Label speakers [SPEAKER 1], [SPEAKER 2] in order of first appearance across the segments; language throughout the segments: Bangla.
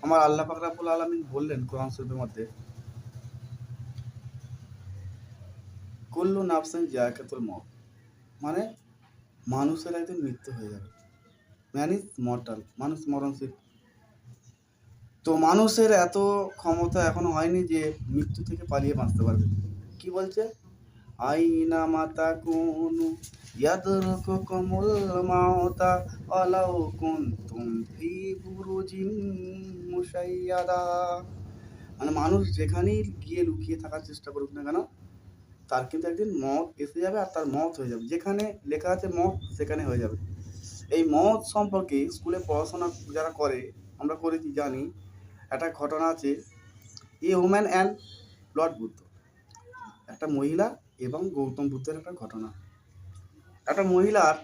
[SPEAKER 1] আমার আল্লাহ পাক রব্বুল আলামিন বললেন কোরআন শরীফের মধ্যে, কুল্লু নাফসিন যায়কাতুল মউত, মানে মানুষের একদিন মৃত্যু হয়ে যাবে। ম্যান ইজ মর্টাল, মানুষ মরণশীল। তো মানুষের এত ক্ষমতা এখনো হয়নি যে মৃত্যু থেকে পালিয়ে বাঁচতে পারবে। কি বলছে? আইনা মাতা কুনু ইয়াদরুকুকুমুল মাউতা ওয়ালাউ কুনতুম ফি বুরুজিন মুশাইয়াদা। মানে মানুষ যেখানেই গিয়ে লুকিয়ে থাকার চেষ্টা করুক না কেন, তার কিন্তু একদিন মত এসে যাবে আর তার মত হয়ে যাবে। যেখানে লেখা আছে মত, সেখানে হয়ে যাবে। এই মত সম্পর্কে স্কুলে পড়াশোনা যারা করে, আমরা করেছি, জানি। একটা ঘটনা আছে, a woman and Lord Buddha. একটা মহিলা এবং গৌতম বুদ্ধের একটা ঘটনা। একটা মহিলার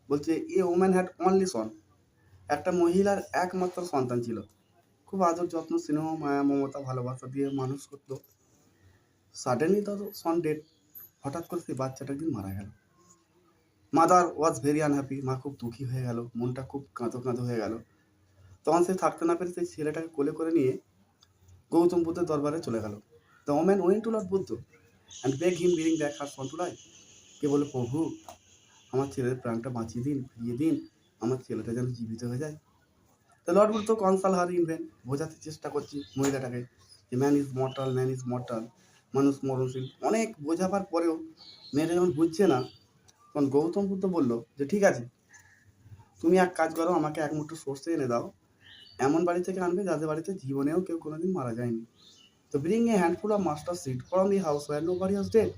[SPEAKER 1] বলছে, এ ওম্যান হ্যাড অনলি সন। একটা মহিলার একমাত্র সন্তান ছিল। খুব আদর যত্ন স্নেহ মায়া মমতা ভালোবাসা দিয়ে মানুষ করতো। সাডেনলি তার সন ডেড। হঠাৎ করে সেই বাচ্চাটা একদিন মারা গেল। Mother was very unhappy. মা খুব দুঃখী হয়ে গেল, মনটা খুব কাঁদো কাঁদো হয়ে গেল। তখন সে থাকতে না পেরে সেই ছেলেটাকে কোলে করে নিয়ে গৌতম বুদ্ধের দরবারে চলে গেল। The woman went to lord Buddha and beg him bring back her son to life. কে বলে, প্রভু আমার ছেলের প্রাণটা বাঁচিয়ে দিন, ফিরিয়ে দিন, আমার ছেলেটা যেন জীবিত হয়ে যায়। তো Lord Buddha consul her in when, বোঝাতে চেষ্টা করছি মহিলাটাকে যে man is mortal, man is mortal, মানুষ মরণশীল। অনেক বোঝাবার পরেও মেয়েটা যখন বুঝছে না, তখন গৌতম বুদ্ধ বলল যে ঠিক আছে, তুমি এক কাজ করো, আমাকে এক মুঠো সর্ষে এনে দাও। এমন বাড়ি থেকে আনবে যাদের বাড়িতে জীবনেও কেউ কোনোদিন মারা যায়নি। তো bring a handful of mustard seed from the house where nobody was dead.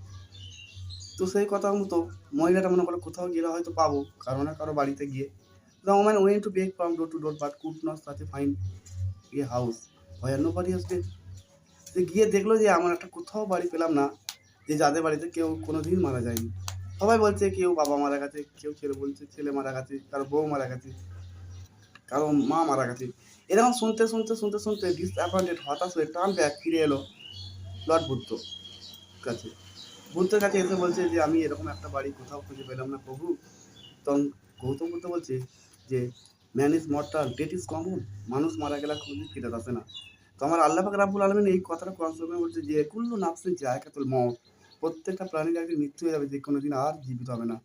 [SPEAKER 1] তো সেই কথা মতো মহিলাটা মনে করে কোথাও গেলে হয়তো পাবো, কারো না কারো বাড়িতে গিয়ে। The woman went to beg from door to door but could not search find a house where nobody was dead. সে গিয়ে দেখলো যে এমন একটা কোথাও বাড়ি পেলাম না যে যাদের বাড়িতে কেউ কোনোদিন মারা যায়নি। সবাই বলছে কেউ বাবা মারা গেছে, কেউ ছেলে বলছে ছেলে মারা গেছে, কারো বউ মারা গেছে, কারো মা মারা গেছে। এরকম শুনতে শুনতে শুনতে শুনতে ডিসঅ্যাপয়েন্টেড, হতাশ হয়ে টার্ন ব্যাক ফিরে এলো লর্ড বুদ্ধ কাছে। বুদ্ধের কাছে এসে বলছে যে আমি এরকম একটা বাড়ি কোথাও খুঁজে পেলাম না প্রভু। তখন গৌতম বুদ্ধ বলছে যে man is mortal, death is common. মানুষ মারা গেলে কোনোদিন ফিরে আসে না। তো আমার আল্লাহ পাক রাব্বুল আলামিন এই কথাটা কোরআন শরীফে বলছে যে কুল্লু নাফসিন যায়কাতুল মউত, প্রত্যেকটা প্রাণীর একদিন মৃত্যু হয়ে যাবে, যে কোনোদিন আর জীবিত হবে না।